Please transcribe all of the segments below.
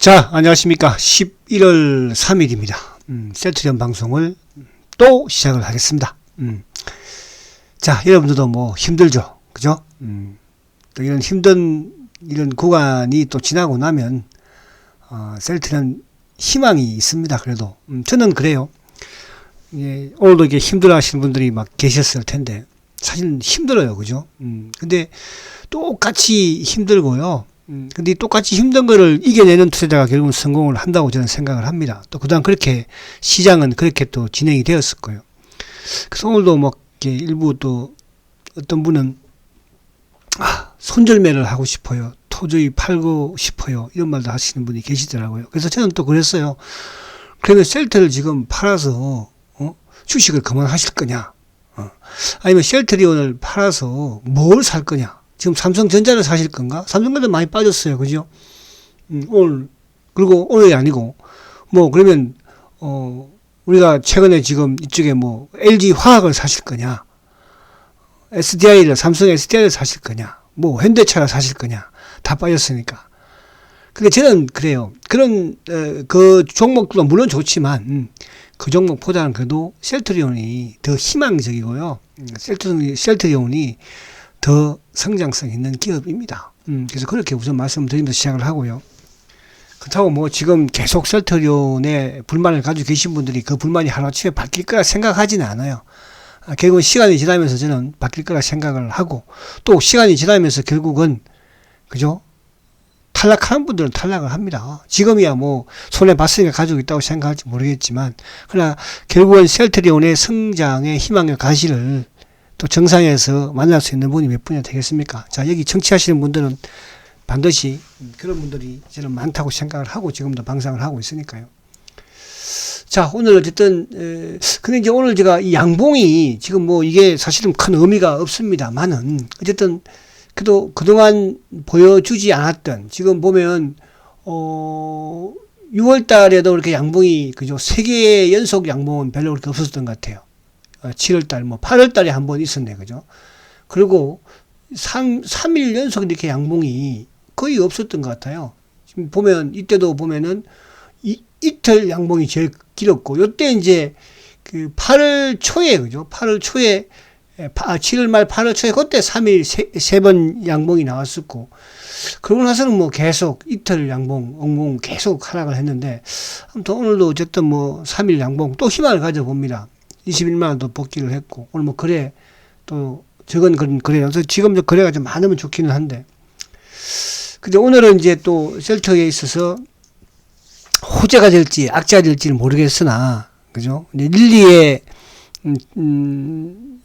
자, 안녕하십니까. 11월 3일입니다. 셀트리온 방송을 또 시작을 하겠습니다. 자, 여러분들도 뭐 힘들죠. 그죠? 또 이런 힘든 이런 구간이 또 지나고 나면, 셀트리온 희망이 있습니다. 그래도. 저는 그래요. 예, 오늘도 이게 힘들어 하시는 분들이 막 계셨을 텐데, 사실 힘들어요. 그죠? 근데 똑같이 힘들고요. 근데 똑같이 힘든 거를 이겨내는 투자자가 결국은 성공을 한다고 저는 생각을 합니다. 또 그다음 그렇게 시장은 그렇게 또 진행이 되었을 거예요. 그래서 오늘도 뭐 일부 또 어떤 분은 손절매를 하고 싶어요. 도저히 팔고 싶어요. 이런 말도 하시는 분이 계시더라고요. 그래서 저는 또 그랬어요. 그러면 셀트를 지금 팔아서 주식을 그만하실 거냐? 아니면 셀트리온을 팔아서 뭘 살 거냐? 지금 삼성전자를 사실 건가? 삼성전자 많이 빠졌어요. 그죠? 오늘, 그리고 오늘이 아니고, 뭐, 그러면, 우리가 최근에 지금 이쪽에 뭐, LG 화학을 사실 거냐? 삼성 SDI를 사실 거냐? 뭐, 현대차를 사실 거냐? 다 빠졌으니까. 근데 저는 그래요. 그런, 그 종목도 물론 좋지만, 그 종목보다는 그래도 셀트리온이 더 희망적이고요. 셀트리온이 더 성장성 있는 기업입니다. 그래서 그렇게 우선 말씀드리면서 시작을 하고요. 그렇다고 뭐 지금 계속 셀트리온에 불만을 가지고 계신 분들이 그 불만이 하루아침에 바뀔 거라 생각하지는 않아요. 결국은 시간이 지나면서 저는 바뀔 거라 생각을 하고, 또 시간이 지나면서 결국은, 그죠? 탈락하는 분들은 탈락을 합니다. 지금이야 뭐 손해 봤으니까 가지고 있다고 생각할지 모르겠지만, 그러나 결국은 셀트리온의 성장의 희망의 가시를 또 정상에서 만날 수 있는 분이 몇 분이나 되겠습니까? 자, 여기 청취하시는 분들은 반드시 그런 분들이 저는 많다고 생각을 하고 지금도 방송을 하고 있으니까요. 자, 오늘 어쨌든 근데 이제 오늘 제가 이 양봉이 지금 뭐 이게 사실은 큰 의미가 없습니다만은 어쨌든 그래도 그동안 보여주지 않았던, 지금 보면 6월 달에도 이렇게 양봉이, 그죠? 3개 연속 양봉은 별로 그렇게 없었던 것 같아요. 7월달, 뭐 8월달에 한 번 있었네, 그죠? 그리고 3일 연속 이렇게 양봉이 거의 없었던 것 같아요. 지금 보면, 이때도 보면은 이틀 양봉이 제일 길었고, 요때 이제 그 8월 초에, 그죠? 8월 초에, 7월 말 8월 초에 그때 3일 세 번 양봉이 나왔었고, 그러고 나서는 뭐 계속 이틀 양봉 계속 하락을 했는데, 아무튼 오늘도 어쨌든 뭐 3일 양봉 또 희망을 가져봅니다. 21만원도 복귀를 했고, 오늘 뭐 거래, 또, 적은 그런 거래요. 그래서 지금 거래가 좀 많으면 좋기는 한데. 근데 오늘은 이제 또 셀트에 있어서 호재가 될지 악재가 될지는 모르겠으나, 그죠? 이제 릴리의,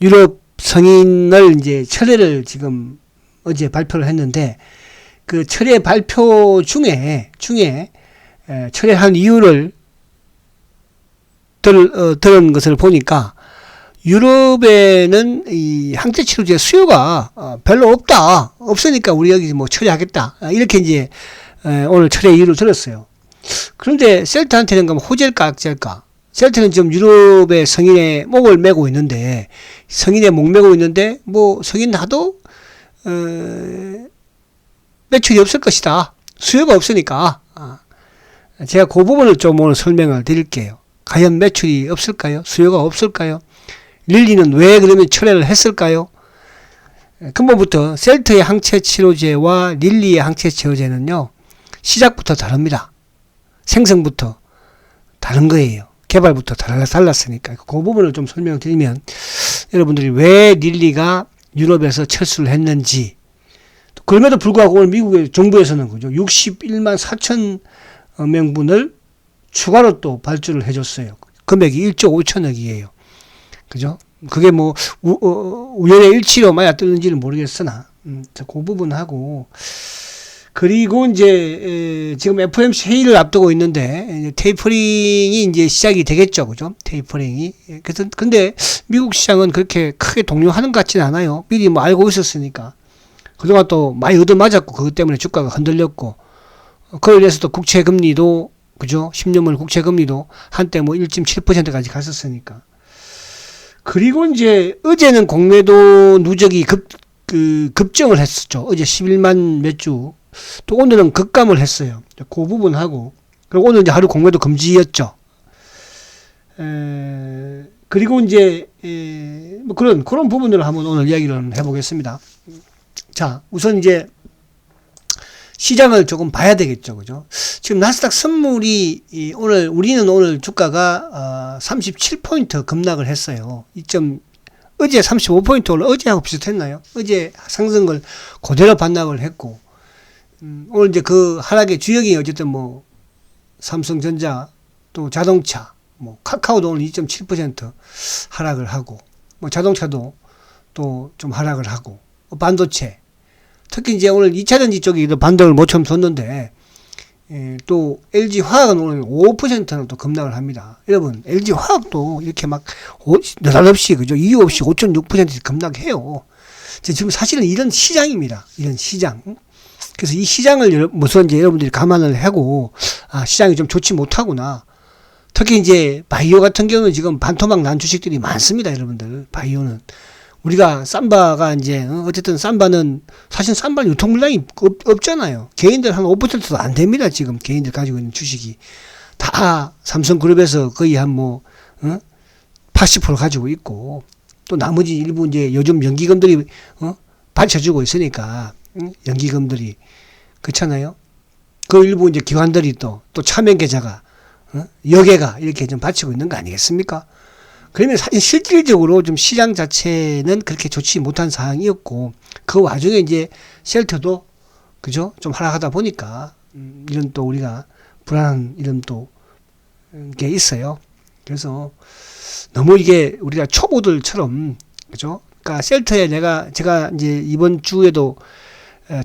유럽 성인을 이제 철회를 지금 어제 발표를 했는데, 그 철회 발표 중에, 철회한 이유를 들은 것을 보니까 유럽에는 이 항체 치료제 수요가 별로 없으니까 우리 여기 뭐 처리하겠다, 이렇게 이제 오늘 처리 이유를 들었어요. 그런데 셀트한테는 그럼 호재일까 악재일까? 셀트는 지금 유럽의 성인의 목을 메고 있는데, 뭐 성인 나도 매출이 없을 것이다. 수요가 없으니까. 제가 그 부분을 좀 오늘 설명을 드릴게요. 과연 매출이 없을까요? 수요가 없을까요? 릴리는 왜 그러면 철회를 했을까요? 근본부터 셀트의 항체 치료제와 릴리의 항체 치료제는요, 시작부터 다릅니다. 생성부터 다른 거예요. 개발부터 달랐으니까. 그 부분을 좀 설명드리면, 여러분들이 왜 릴리가 유럽에서 철수를 했는지, 그럼에도 불구하고 오늘 미국의 정부에서는, 그죠, 61만 4천 명분을 추가로 또 발주를 해줬어요. 금액이 1조 5천억이에요. 그죠? 그게 뭐, 우연의 일치로 맞아뜨는지는 모르겠으나, 그 부분하고, 그리고 이제, 지금 FOMC 회의를 앞두고 있는데, 이제 테이퍼링이 이제 시작이 되겠죠. 그죠? 테이퍼링이. 그래서, 근데, 미국 시장은 그렇게 크게 동요하는 것 같지는 않아요. 미리 뭐 알고 있었으니까. 그동안 또 많이 얻어맞았고, 그것 때문에 주가가 흔들렸고, 그걸 위해서 또 국채금리도, 그죠? 10년물 국채금리도 한때 뭐 1.7%까지 갔었으니까. 그리고 이제 어제는 공매도 누적이 급증을 했었죠. 어제 11만 몇 주 또 오늘은 급감을 했어요. 그 부분하고, 그리고 오늘 이제 하루 공매도 금지였죠. 그리고 이제, 뭐 그런 부분들을 한번 오늘 이야기를 해보겠습니다. 자, 우선 이제 시장을 조금 봐야 되겠죠. 그죠? 지금 나스닥 선물이 우리는 오늘 주가가 37포인트 급락을 했어요. 어제 35포인트 올라, 어제하고 비슷했나요? 어제 상승을 그대로 반납을 했고, 오늘 이제 그 하락의 주역이 어쨌든 뭐, 삼성전자, 또 자동차, 뭐, 카카오도 오늘 2.7% 하락을 하고, 뭐, 자동차도 또 좀 하락을 하고, 반도체, 특히 이제 오늘 2차전지 쪽이 반등을 모처럼 뒀는데, 또 LG화학은 오늘 5%는 또 급락을 합니다. 여러분, LG화학도 이렇게 막 느닷없이, 그죠? 이유 없이 5.6% 급락해요. 지금 사실은 이런 시장입니다. 이런 시장. 그래서 이 시장을 무슨 이제 여러분들이 감안을 하고, 시장이 좀 좋지 못하구나. 특히 이제 바이오 같은 경우는 지금 반토막 난 주식들이 많습니다. 여러분들, 바이오는. 우리가 삼바가 이제 어쨌든 삼바는 사실 삼바 유통 물량이 없잖아요. 개인들 한 5%도 안 됩니다. 지금 개인들 가지고 있는 주식이 다 삼성그룹에서 거의 한 뭐 80% 가지고 있고, 또 나머지 일부 이제 요즘 연기금들이 받쳐주고 있으니까 연기금들이 그렇잖아요. 그 일부 이제 기관들이 또 차명 계좌가 여계가 이렇게 좀 받치고 있는 거 아니겠습니까? 그러면 사실 실질적으로 좀 시장 자체는 그렇게 좋지 못한 상황이었고, 그 와중에 이제 쉘터도, 그죠? 좀 하락하다 보니까, 이런 또 우리가 불안한 이런 또, 게 있어요. 그래서 너무 이게 우리가 초보들처럼, 그죠? 그러니까 쉘터에 제가 이제 이번 주에도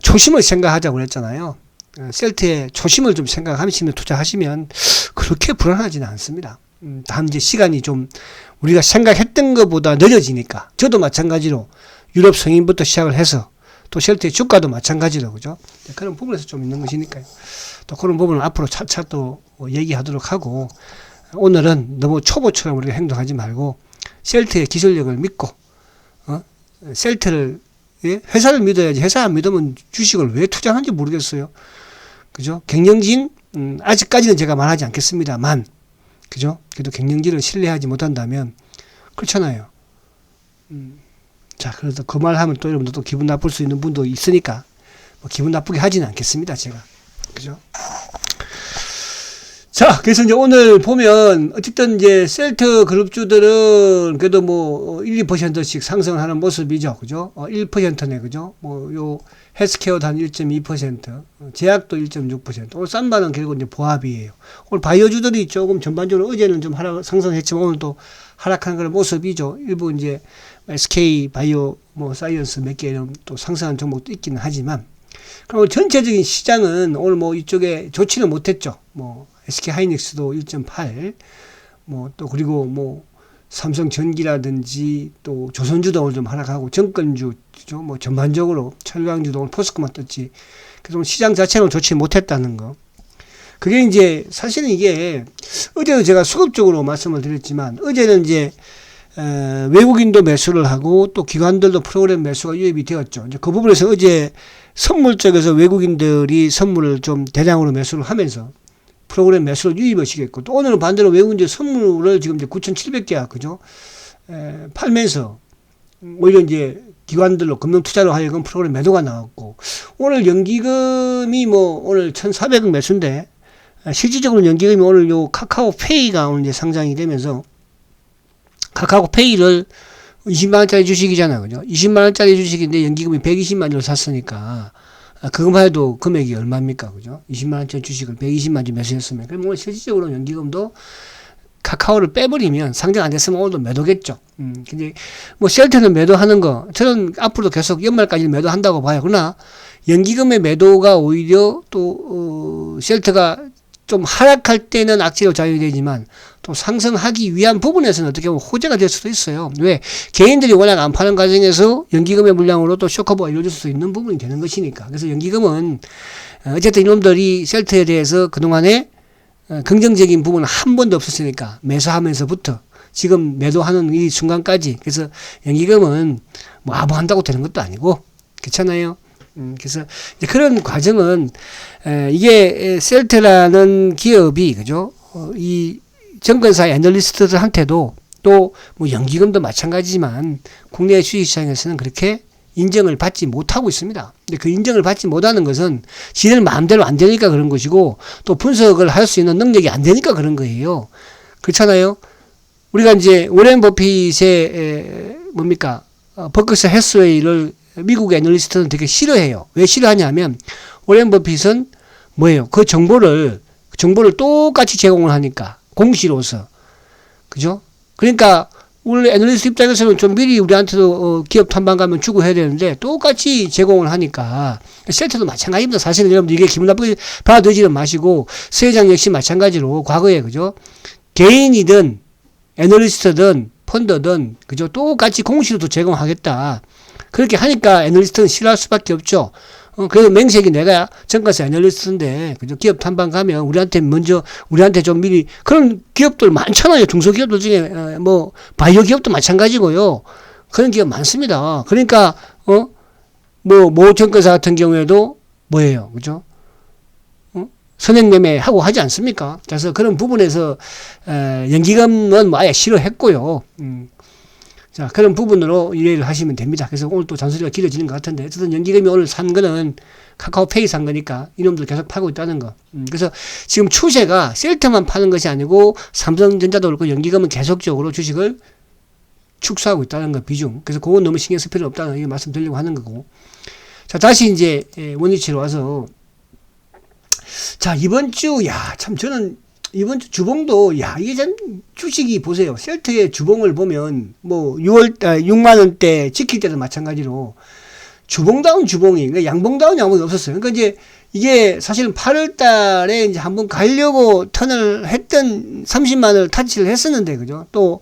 초심을 생각하자고 그랬잖아요. 셀트에 초심을 좀 생각하시면 투자하시면 그렇게 불안하지는 않습니다. 다음 이제 시간이 좀 우리가 생각했던 것보다 늦어지니까, 저도 마찬가지로 유럽 성인부터 시작을 해서 또 셀트의 주가도 마찬가지로, 그죠? 그런 부분에서 좀 있는 것이니까요. 또 그런 부분은 앞으로 차차 또 얘기하도록 하고, 오늘은 너무 초보처럼 우리가 행동하지 말고 셀트의 기술력을 믿고, 셀트를, 회사를 믿어야지. 회사 안 믿으면 주식을 왜 투자하는지 모르겠어요. 그죠? 경영진, 아직까지는 제가 말하지 않겠습니다만, 그죠? 그래도 경영진을 신뢰하지 못한다면, 그렇잖아요. 자, 그래서 그 말 하면 또 여러분들 또 기분 나쁠 수 있는 분도 있으니까, 뭐 기분 나쁘게 하지는 않겠습니다, 제가. 그죠? 자, 그래서 이제 오늘 보면, 어쨌든 이제 셀트 그룹주들은 그래도 뭐 1, 2%씩 상승하는 모습이죠. 그죠? 1%네, 그죠? 뭐, 헬스케어도 한 1.2%, 제약도 1.6%. 오늘 쌈바는 결국 이제 보합이에요. 오늘 바이오주들이 조금 전반적으로 어제는 좀 상승했지만 오늘 또 하락하는 그런 모습이죠. 일부 이제 SK 바이오, 뭐 사이언스 몇 개는 또 상승한 종목도 있기는 하지만, 그럼 전체적인 시장은 오늘 뭐 이쪽에 좋지는 못했죠. 뭐 SK 하이닉스도 1.8, 뭐 또 그리고 뭐 삼성전기라든지 또 조선주도 오늘 좀 하락하고, 정권주, 뭐 전반적으로 철강주도 오늘 포스코만 떴지. 그래서 시장 자체는 좋지 못했다는 거. 그게 이제 사실은 이게 어제도 제가 수급적으로 말씀을 드렸지만, 어제는 이제 외국인도 매수를 하고 또 기관들도 프로그램 매수가 유입이 되었죠. 이제 그 부분에서 어제 선물 쪽에서 외국인들이 선물을 좀 대량으로 매수를 하면서 프로그램 매수를 유입을 시켰고, 또 오늘은 반대로 외국인들 선물을 지금 이제 9,700개야, 그죠? 팔면서 오히려 이제 기관들로 금융투자로 하여금 프로그램 매도가 나왔고, 오늘 연기금이 뭐 오늘 1,400억 매수인데, 실질적으로 연기금이 오늘 요 카카오페이가 오늘 이제 상장이 되면서, 카카오페이를 20만원짜리 주식이잖아요, 그죠? 20만원짜리 주식인데 연기금이 120만원을 샀으니까, 그것만 해도 금액이 얼마입니까? 그죠? 20만원짜리 주식을 120만원짜리 매수했으면. 그럼 오늘 실질적으로 연기금도 카카오를 빼버리면 상장 안 됐으면 오늘도 매도겠죠. 근데 뭐 셀트는 매도하는 거, 저는 앞으로도 계속 연말까지 매도한다고 봐요. 그러나 연기금의 매도가 오히려 또, 셀트가 좀 하락할 때는 악재로 작용되지만 또 상승하기 위한 부분에서는 어떻게 보면 호재가 될 수도 있어요. 왜? 개인들이 워낙 안 파는 과정에서 연기금의 물량으로 또 쇼커버가 이루어질 수 있는 부분이 되는 것이니까. 그래서 연기금은 어쨌든 이놈들이 셀트에 대해서 그동안에 긍정적인 부분은 한 번도 없었으니까 매수하면서부터 지금 매도하는 이 순간까지. 그래서 연기금은 뭐 아부한다고 되는 것도 아니고, 그렇잖아요. 그래서 이제 그런 과정은 이게 셀트라는 기업이 그죠? 이 정권사 애널리스트들한테도 또 뭐 연기금도 마찬가지지만 국내 주식시장에서는 그렇게 인정을 받지 못하고 있습니다. 근데 그 인정을 받지 못하는 것은 지들 마음대로 안 되니까 그런 것이고 또 분석을 할 수 있는 능력이 안 되니까 그런 거예요. 그렇잖아요. 우리가 이제 워렌 버핏의 뭡니까? 버크셔 해스웨이를 미국의 애널리스트는 되게 싫어해요. 왜 싫어하냐면 워렌 버핏은 뭐예요? 그 정보를 똑같이 제공을 하니까 공시로서. 그죠? 그러니까 우리 애널리스트 입장에서는 좀 미리 우리한테도 기업 탐방 가면 주고 해야 되는데 똑같이 제공을 하니까 셀트도 마찬가지입니다. 사실은 여러분들 이게 기분 나쁘게 받아들이지는 마시고 세장 역시 마찬가지로 과거에 그죠? 개인이든 애널리스트든 펀더든 그죠? 똑같이 공시로도 제공하겠다. 그렇게 하니까 애널리스트는 싫어할 수밖에 없죠. 그래서 맹색이 내가 정가사 애널리스트인데, 그죠? 기업 탐방 가면 우리한테 좀 미리, 그런 기업들 많잖아요. 중소기업들 중에, 바이오 기업도 마찬가지고요. 그런 기업 많습니다. 그러니까, 모 정가사 같은 경우에도 뭐예요? 그죠? 선행매매하고 하지 않습니까? 그래서 그런 부분에서, 연기금은 뭐 아예 싫어했고요. 자, 그런 부분으로 이해를 하시면 됩니다. 그래서 오늘 또 잔소리가 길어지는 것 같은데, 어쨌든 연기금이 오늘 산 거는 카카오페이 산 거니까 이놈들 계속 팔고 있다는 거. 그래서 지금 추세가 셀트만 파는 것이 아니고 삼성전자도 그렇고 연기금은 계속적으로 주식을 축소하고 있다는 거, 비중. 그래서 그건 너무 신경 쓸 필요 없다는 이 말씀 드리려고 하는 거고. 자, 다시 이제 원위치로 와서. 자, 이번 주, 참 저는 이번 주 주봉도, 이게 참, 주식이 보세요. 셀트의 주봉을 보면, 6만원대 지킬 때도 마찬가지로, 주봉다운 주봉이, 그러니까 양봉다운 양봉이 없었어요. 그러니까 이제, 이게 사실은 8월 달에 이제 한번 가려고 턴을 했던 30만원을 타치를 했었는데, 그죠? 또,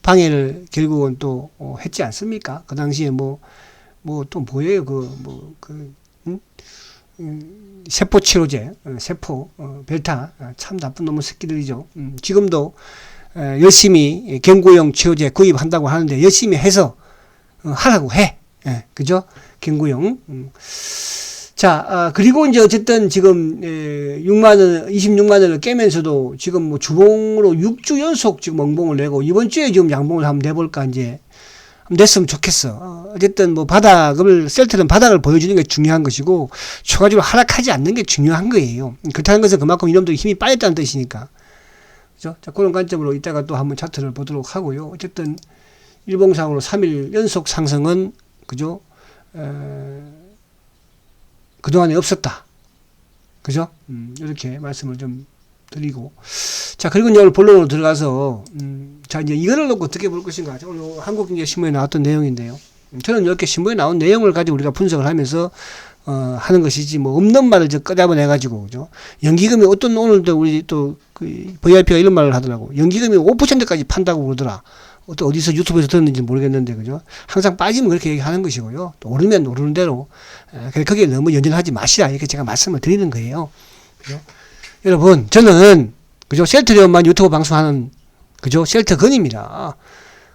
방해를 결국은 또, 했지 않습니까? 그 당시에 또 뭐예요? 세포 치료제, 벨타, 참 나쁜 놈의 새끼들이죠. 지금도, 열심히 경구용 치료제 구입한다고 하는데, 열심히 해서, 하라고 해. 그죠? 경구용. 자, 그리고 이제 어쨌든 지금, 26만원을 깨면서도 지금 주봉으로 6주 연속 지금 엉봉을 내고, 이번 주에 지금 양봉을 한번 내볼까, 이제. 냈으면 좋겠어. 어쨌든 셀트는 바닥을 보여주는 게 중요한 것이고, 추가적으로 하락하지 않는 게 중요한 거예요. 그렇다는 것은 그만큼 이놈들이 힘이 빠졌다는 뜻이니까. 그죠? 자, 그런 관점으로 이따가 또 한번 차트를 보도록 하고요. 어쨌든, 일봉상으로 3일 연속 상승은, 그죠? 그동안에 없었다. 그죠? 이렇게 말씀을 좀 드리고. 자, 그리고 이제 오늘 본론으로 들어가서, 자, 이제 이거를 놓고 어떻게 볼 것인가. 오늘 한국경제신문에 나왔던 내용인데요. 저는 이렇게 신문에 나온 내용을 가지고 우리가 분석을 하면서, 하는 것이지, 없는 말을 꺼잡아내가지고, 그죠? 연기금이 오늘도 우리 또, VIP가 이런 말을 하더라고. 연기금이 5%까지 판다고 그러더라. 어디서 유튜브에서 들었는지 모르겠는데, 그죠? 항상 빠지면 그렇게 얘기하는 것이고요. 또 오르면 오르는 대로, 거기에 너무 연연하지 마시라. 이렇게 제가 말씀을 드리는 거예요. 그죠? 여러분, 저는, 그죠? 셀트리온만 유튜브 방송하는, 그죠? 셀트건입니다.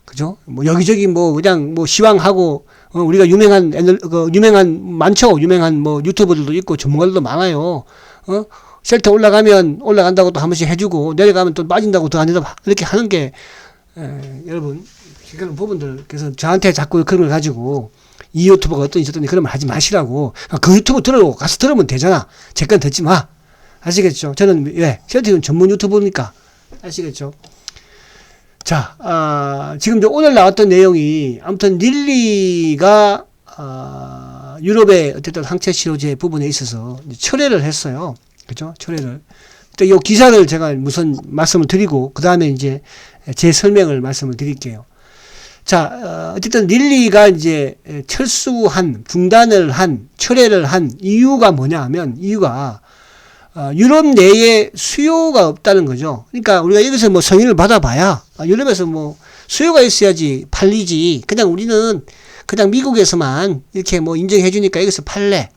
그죠? 여기저기 그냥 시황하고, 우리가 유명한 많죠? 유명한 유튜버들도 있고 전문가들도 많아요. 셀트 올라간다고 또 한 번씩 해주고, 내려가면 또 빠진다고 더 안 된다. 이렇게 하는 게, 여러분, 그런 부분들, 그래서 저한테 자꾸 그런 걸 가지고, 이 유튜버가 어떤 있었더니 그런 말 하지 마시라고. 그 유튜브 가서 들으면 되잖아. 제 건 듣지 마. 아시겠죠? 저는, 셀트리온 전문 유튜버니까. 아시겠죠? 자, 지금 오늘 나왔던 내용이, 아무튼, 릴리가, 유럽의 어쨌든 항체 치료제 부분에 있어서 철회를 했어요. 그죠? 철회를. 또 이 기사를 제가 무슨 말씀을 드리고, 그 다음에 이제 제 설명을 말씀을 드릴게요. 자, 어쨌든 릴리가 이제 중단을 한, 철회를 한 이유가 뭐냐 하면, 유럽 내에 수요가 없다는 거죠. 그러니까 우리가 여기서 성인을 받아봐야, 유럽에서 수요가 있어야지 팔리지. 그냥 우리는 그냥 미국에서만 이렇게 인정해주니까 여기서 팔래.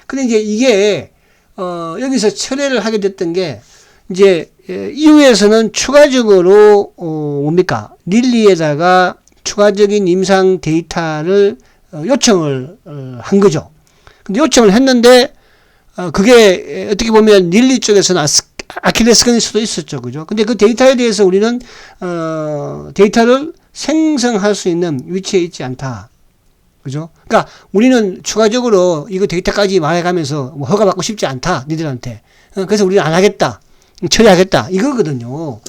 근데 이제 이게, 여기서 철회를 하게 됐던 게, 이제, EU에서는 추가적으로, 릴리에다가 추가적인 임상 데이터를 요청을 한 거죠. 근데 요청을 했는데 그게 어떻게 보면 릴리 쪽에서는 아킬레스건일 수도 있었죠. 그죠? 근데 그 데이터에 대해서 우리는 데이터를 생성할 수 있는 위치에 있지 않다. 그죠? 그러니까 우리는 추가적으로 이거 데이터까지 말해가면서 뭐 허가받고 싶지 않다. 니들한테. 그래서 우리는 안 하겠다. 처리하겠다. 이거거든요.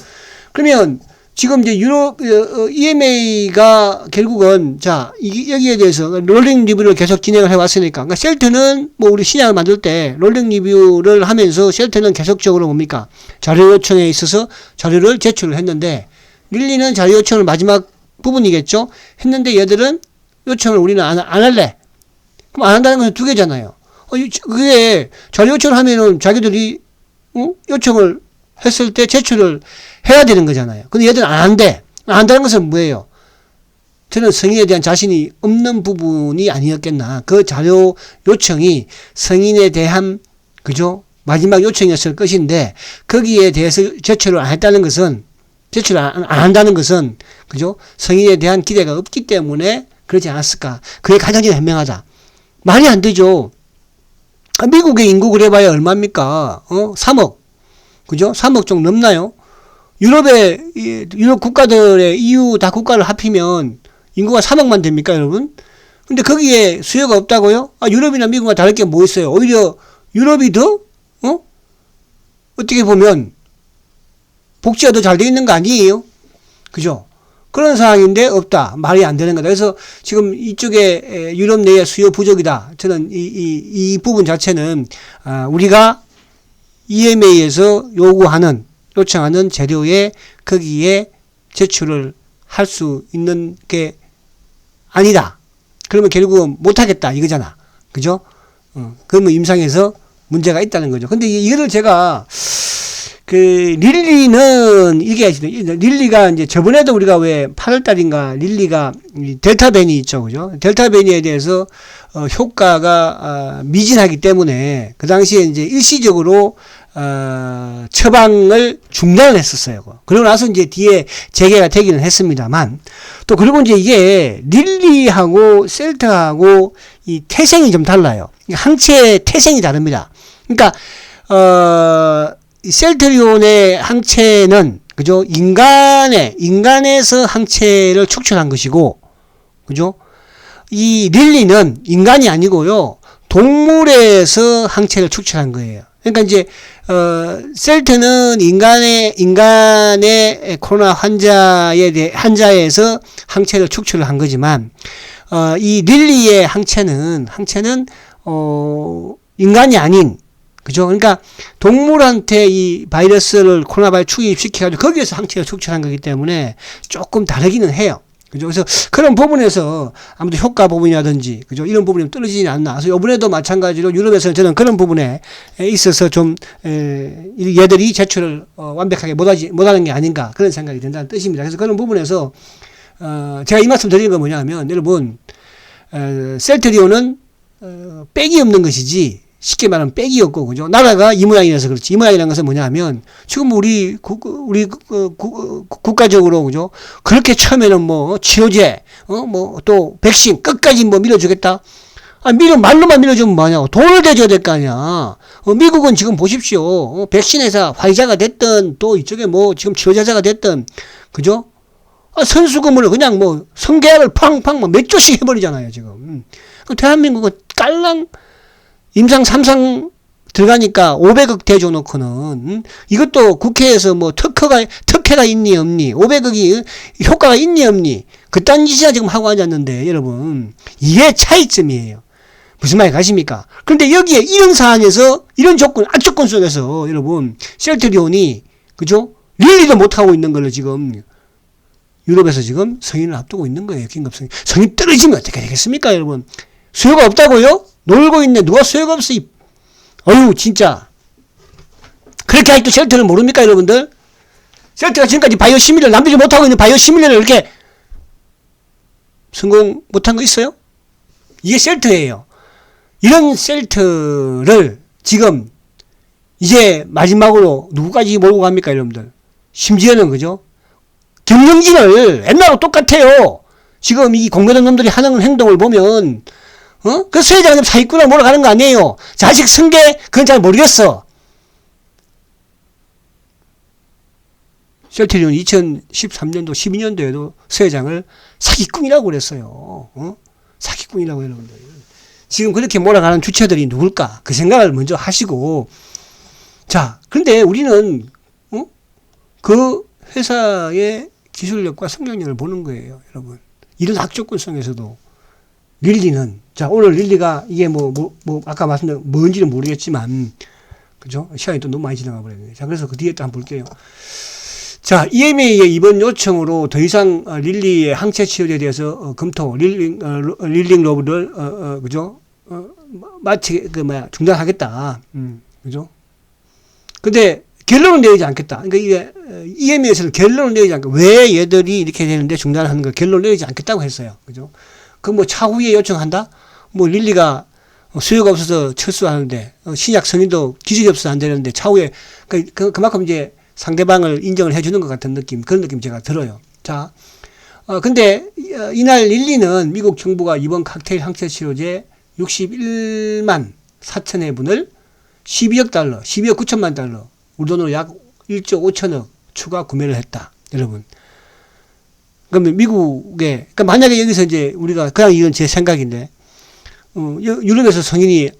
그러면 지금 이제 유럽 EMA가 결국은 여기에 대해서 롤링 리뷰를 계속 진행을 해왔으니까, 그러니까 셀트는 뭐 우리 신약을 만들 때 롤링 리뷰를 하면서 셀트는 계속적으로 뭡니까? 자료 요청에 있어서 자료를 제출을 했는데, 릴리는 자료 요청을 마지막 부분이겠죠? 했는데 얘들은 요청을 우리는 안 할래. 그럼 안 한다는 건 두 개잖아요. 그게 자료 요청을 하면은 자기들이 요청을 했을 때 제출을 해야 되는 거잖아요. 근데 얘들은 안 한대. 안 한다는 것은 뭐예요? 저는 성인에 대한 자신이 없는 부분이 아니었겠나. 그 자료 요청이 성인에 대한, 그죠? 마지막 요청이었을 것인데, 거기에 대해서 제출을 안 했다는 것은, 제출을 안 한다는 것은, 그죠? 성인에 대한 기대가 없기 때문에 그러지 않았을까. 그게 가장 현명하다. 말이 안 되죠. 미국의 인구 그래봐야 얼마입니까? 3억. 그죠? 3억 좀 넘나요? 유럽 국가들의 EU 다 국가를 합히면 인구가 3억만 됩니까, 여러분? 근데 거기에 수요가 없다고요? 유럽이나 미국과 다를 게 뭐 있어요? 오히려 유럽이 더, 어떻게 보면 복지가 더 잘 돼 있는 거 아니에요? 그죠? 그런 상황인데 없다. 말이 안 되는 거다. 그래서 지금 이쪽에 유럽 내의 수요 부족이다. 저는 이 부분 자체는 우리가 EMA에서 요청하는 재료에 거기에 제출을 할 수 있는 게 아니다. 그러면 결국은 못하겠다 이거잖아. 그죠? 그러면 임상에서 문제가 있다는 거죠. 근데 이거를 제가 릴리는 릴리가 이제 저번에도 우리가 왜 8월달인가 릴리가 델타벤이 있죠. 그죠? 델타벤에 대해서 효과가 미진하기 때문에 그 당시에 이제 일시적으로 처방을 중단을 했었어요. 그러고 나서 이제 뒤에 재개가 되기는 했습니다만, 또 그리고 이제 이게 릴리하고 셀트하고 이 태생이 좀 달라요. 항체의 태생이 다릅니다. 그러니까 셀트리온의 항체는, 그죠? 인간에서 항체를 축출한 것이고, 그죠? 이 릴리는 인간이 아니고요, 동물에서 항체를 축출한 거예요. 그러니까 이제 셀트는 인간의 코로나 환자에서 항체를 축출을 한 거지만, 이 릴리의 항체는 인간이 아닌, 그죠? 그러니까 동물한테 이 바이러스를 코로나 바이러스 추입시켜가지고 거기에서 항체를 축출한 거기 때문에 조금 다르기는 해요. 그죠? 그래서 그런 부분에서 아무튼 효과 부분이라든지, 그죠? 이런 부분이 떨어지지 않나. 그래서 이번에도 마찬가지로 유럽에서는 저는 그런 부분에 있어서 좀, 얘들이 제출을 완벽하게 못하는 게 아닌가. 그런 생각이 든다는 뜻입니다. 그래서 그런 부분에서, 제가 이 말씀 드리는 건 뭐냐면, 여러분, 셀트리온은, 빽이 없는 것이지, 쉽게 말하면 빽이 없고, 그죠? 나라가 이 모양이라서 그렇지. 이 모양이라는 것은 뭐냐면, 지금 우리 국가적으로, 그죠? 그렇게 처음에는 뭐, 치료제, 또, 백신, 끝까지 뭐 밀어주겠다? 말로만 밀어주면 뭐냐고. 돈을 대줘야 될 거 아니야. 미국은 지금 보십시오. 백신 회사, 화이자가 됐든, 또 이쪽에 뭐, 지금 치료제자가 됐든, 그죠? 선수금을 그냥 뭐, 성계약을 팡팡 몇 조씩 해버리잖아요, 지금. 대한민국은 깔랑, 임상 3상 들어가니까 500억 대줘 놓고는, 이것도 국회에서 뭐 특혜가 있니 없니, 500억이 효과가 있니 없니, 그딴 짓이야 지금 하고 앉았는데, 여러분, 이게 차이점이에요. 무슨 말이 가십니까? 그런데 여기에 이런 상황에서, 이런 악조건 속에서, 여러분, 셀트리온이, 그죠? 릴리도 못하고 있는 걸로 지금, 유럽에서 지금 성인을 앞두고 있는 거예요, 긴급성인. 성인 떨어지면 어떻게 되겠습니까, 여러분? 수요가 없다고요? 놀고 있네. 누가 수요가 없어. 어휴, 진짜. 그렇게 아직도 셀트를 모릅니까, 여러분들? 셀트가 지금까지 바이오 시뮬레이션, 남들이 못하고 있는 바이오 시뮬레이션을 이렇게 성공 못한 거 있어요? 이게 셀트예요. 이런 셀트를 지금 이제 마지막으로 누구까지 몰고 갑니까, 여러분들? 심지어는, 그죠? 경영진을 옛날하고 똑같아요. 지금 이 공매도 놈들이 하는 행동을 보면, 그 수혜자가 사기꾼으로 몰아가는 거 아니에요. 자식 승계, 그건 잘 모르겠어. 셀트리온 2013년도, 12년도에도 수혜장을 사기꾼이라고 그랬어요. 사기꾼이라고 여러분들. 지금 그렇게 몰아가는 주체들이 누굴까? 그 생각을 먼저 하시고, 자, 근데 우리는, 그 회사의 기술력과 성장력을 보는 거예요, 여러분. 이런 악조건 속에서도 릴리는, 자, 오늘 릴리가 이게 아까 말씀드린 뭔지는 모르겠지만, 그죠? 시간이 또 너무 많이 지나가 버렸네. 자, 그래서 그 뒤에 또 한번 볼게요. 자, EMA의 이번 요청으로 더 이상 릴리의 항체 치료제에 대해서 검토, 릴링 로브를 그죠? 마치 중단하겠다. 그죠? 근데 결론은 내리지 않겠다. 그러니까 이게 EMA에서는 결론을 내리지 않겠다. 왜 얘들이 이렇게 되는데 중단하는 걸 결론을 내리지 않겠다고 했어요. 그죠? 그 차후에 요청한다? 릴리가 수요가 없어서 철수하는데 신약 성인도 기술이 없어서 안 되는데 차후에 그만큼 이제 상대방을 인정을 해주는 것 같은 느낌, 그런 느낌 제가 들어요. 자, 근데 이날 릴리는 미국 정부가 이번 칵테일 항체 치료제 61만 4천회 분을 12억 달러, 12억 9천만 달러, 우리 돈으로 약 1조 5천억 추가 구매를 했다. 여러분. 그러면 미국에, 그러니까 만약에 여기서 이제 우리가, 그냥 이건 제 생각인데, 유럽에서 성인이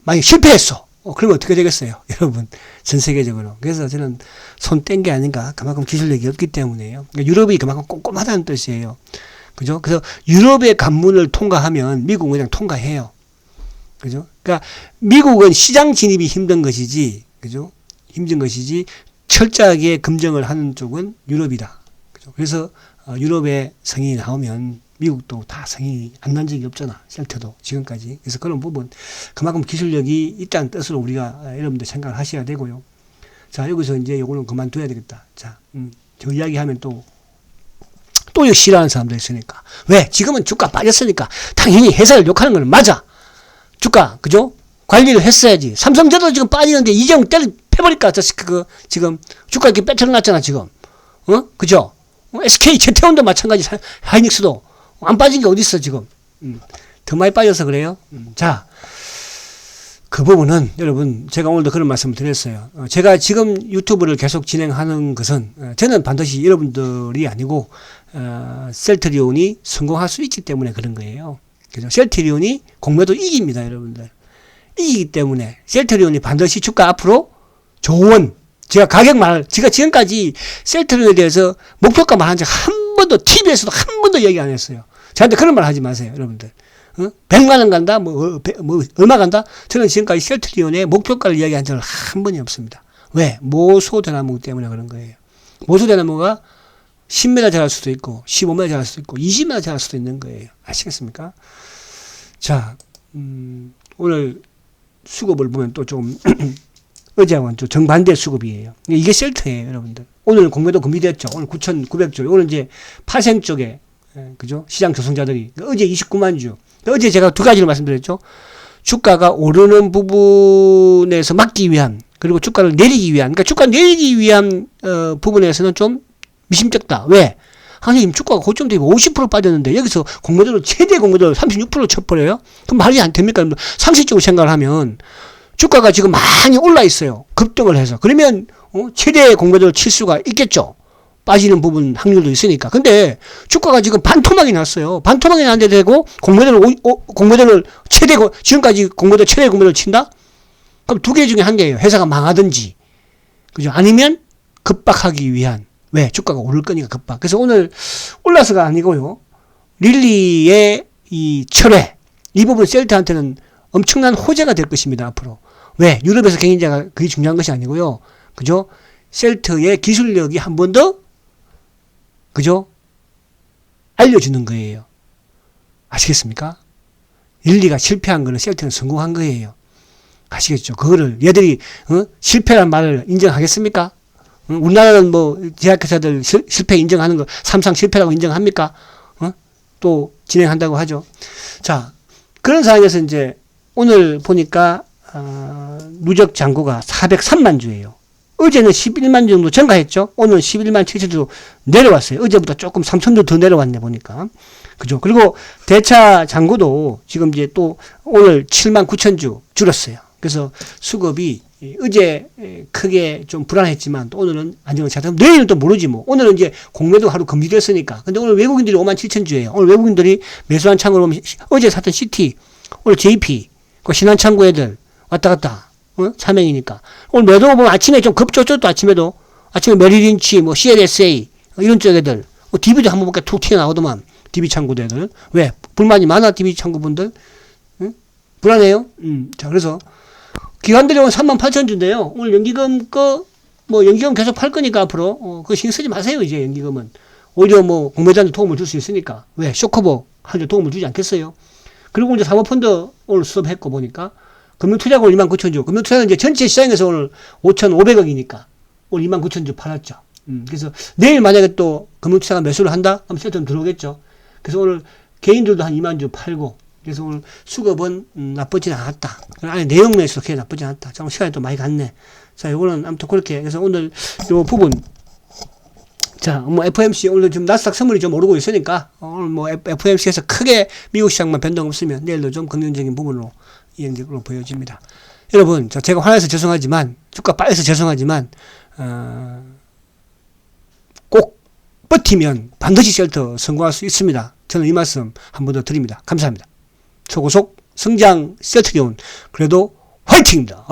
만약 실패했어. 그러면 어떻게 되겠어요? 여러분. 전 세계적으로. 그래서 저는 손 뗀 게 아닌가. 그만큼 기술력이 없기 때문에요. 그러니까 유럽이 그만큼 꼼꼼하다는 뜻이에요. 그죠? 그래서 유럽의 관문을 통과하면 미국은 그냥 통과해요. 그죠? 그러니까 미국은 시장 진입이 힘든 것이지, 그죠? 힘든 것이지, 철저하게 검증을 하는 쪽은 유럽이다. 그죠? 그래서 유럽의 성인이 나오면 미국도 다 성인이 안 난 적이 없잖아. 셀트도 지금까지. 그래서 그런 부분 그만큼 기술력이 있다는 뜻으로 우리가 여러분들 생각을 하셔야 되고요. 자, 여기서 이제 요거는 그만둬야 되겠다. 자, 저 이야기하면 또 이거 싫어하는 사람도 있으니까. 왜? 지금은 주가 빠졌으니까 당연히 회사를 욕하는 건 맞아. 주가, 그죠? 관리를 했어야지. 삼성전자도 지금 빠지는데 이재용 패버릴까? 지금 주가 이렇게 빼쳐놨잖아, 지금. 그죠? SK 제태온도 마찬가지. 하이닉스도 안 빠진 게 어딨어, 지금. 더 많이 빠져서 그래요. 자, 그 부분은 여러분, 제가 오늘도 그런 말씀을 드렸어요. 제가 지금 유튜브를 계속 진행하는 것은, 저는 반드시 여러분들이 아니고, 셀트리온이 성공할 수 있기 때문에 그런 거예요. 그죠? 셀트리온이 공매도 이깁니다, 여러분들. 이기기 때문에 셀트리온이 반드시 주가 앞으로 좋은, 제가 지금까지 셀트리온에 대해서 목표가 말한 적 한 번도, TV에서도 한 번도 얘기 안 했어요. 저한테 그런 말 하지 마세요, 여러분들. 100만원 간다? 얼마 간다? 저는 지금까지 셀트리온의 목표가를 이야기한 적은 한 번이 없습니다. 왜? 모소대나무 때문에 그런 거예요. 모소대나무가 10m 자랄 수도 있고, 15m 자랄 수도 있고, 20m 자랄 수도 있는 거예요. 아시겠습니까? 자, 오늘 수급을 보면 또 좀, 어제와는 또 정반대 수급이에요. 이게 셀트예요, 여러분들. 오늘 공매도 금비됐죠. 오늘 9,900조. 오늘 이제 파생 쪽에, 그죠? 시장 조성자들이. 어제 29만 주. 어제 제가 두 가지를 말씀드렸죠. 주가가 오르는 부분에서 막기 위한, 그리고 주가를 내리기 위한, 그러니까 주가 내리기 위한, 부분에서는 좀 미심쩍다. 왜? 선생님, 주가가 고점 대비 50% 빠졌는데, 여기서 공매도를, 최대 공매도를 36% 쳐버려요? 그럼 말이 안 됩니까? 상식적으로 생각을 하면, 주가가 지금 많이 올라 있어요. 급등을 해서. 그러면, 최대 공매도를 칠 수가 있겠죠. 빠지는 부분 확률도 있으니까. 근데 주가가 지금 반토막이 났어요. 반토막이 났는데 되고 공매도를 지금까지 최대 공매도를 친다? 그럼 두 개 중에 한 개예요. 회사가 망하든지. 그죠? 아니면 급박하기 위한. 왜? 주가가 오를 거니까 급박. 그래서 오늘 올라서가 아니고요. 릴리의 이 철회. 이 부분 셀트한테는 엄청난 호재가 될 것입니다. 앞으로. 왜? 유럽에서 경쟁자가 그게 중요한 것이 아니고요. 그죠? 셀트의 기술력이 한 번 더 그죠? 알려주는 거예요. 아시겠습니까? 릴리가 실패한 거는 셀트는 성공한 거예요. 아시겠죠? 그거를 얘들이 실패란 말을 인정하겠습니까? 우리나라는 제약회사들 실패 인정하는 거 삼상 실패라고 인정합니까? 또 진행한다고 하죠. 자, 그런 상황에서 이제 오늘 보니까 누적 잔고가 403만 주예요. 어제는 11만 주 정도 증가했죠. 오늘 11만 7천 주 내려왔어요. 어제보다 조금 3천 주 더 내려왔네 보니까. 그죠? 그리고 대차 잔고도 지금 이제 또 오늘 7만 9천 주 줄었어요. 그래서 수급이 어제 크게 좀 불안했지만 또 오늘은 안정을 찾아. 내일은 또 모르지 뭐. 오늘은 이제 공매도 하루 금지됐으니까. 근데 오늘 외국인들이 5만 7천 주예요. 오늘 외국인들이 매수한 창고로 보면 어제 샀던 CT, 오늘 JP, 그 신한창고 애들 왔다 갔다. 차명이니까. 오늘 매도 보면 아침에 좀 급조죠. 또 아침에 메리린치, 뭐 CLSA 이런 쪽 애들. DB도 한번 볼까 툭 튀어나오더만. DB 창고도 애들. 왜? 불만이 많아 DB 창고분들. 응? 불안해요? 자, 그래서 기관들이 오늘 3만 8천 주인데요. 오늘 연기금 연기금 계속 팔 거니까 앞으로 그거 신경 쓰지 마세요. 이제 연기금은 오히려 뭐 공매도한테 도움을 줄 수 있으니까. 왜? 쇼커버 하는데 도움을 주지 않겠어요? 그리고 이제 사모펀드 오늘 수업했고 보니까 금융투자가 오늘 2만 9천 주. 금융투자는 이제 전체 시장에서 오늘 5,500억이니까 오늘 2만 9천 주 팔았죠. 그래서 내일 만약에 또 금융투자가 매수를 한다? 그럼 세점 들어오겠죠. 그래서 오늘 개인들도 한 2만 주 팔고. 그래서 오늘 수급은 나쁘진 않았다. 안에 내용 면에서 그렇게 나쁘진 않았다. 자, 시간이 또 많이 갔네. 자, 요거는 아무튼 그렇게. 그래서 오늘 요 부분. 자, 뭐 FOMC 오늘 좀 나스닥 선물이 좀 오르고 있으니까 오늘 뭐 FOMC에서 크게 미국 시장만 변동 없으면 내일도 좀 긍정적인 부분으로 이행적으로 보여집니다. 여러분, 제가 화나서 죄송하지만 주가 빠져서 죄송하지만 꼭 버티면 반드시 셀터 성공할 수 있습니다. 저는 이 말씀 한 번 더 드립니다. 감사합니다. 초고속 성장 셀트리온 그래도 화이팅입니다.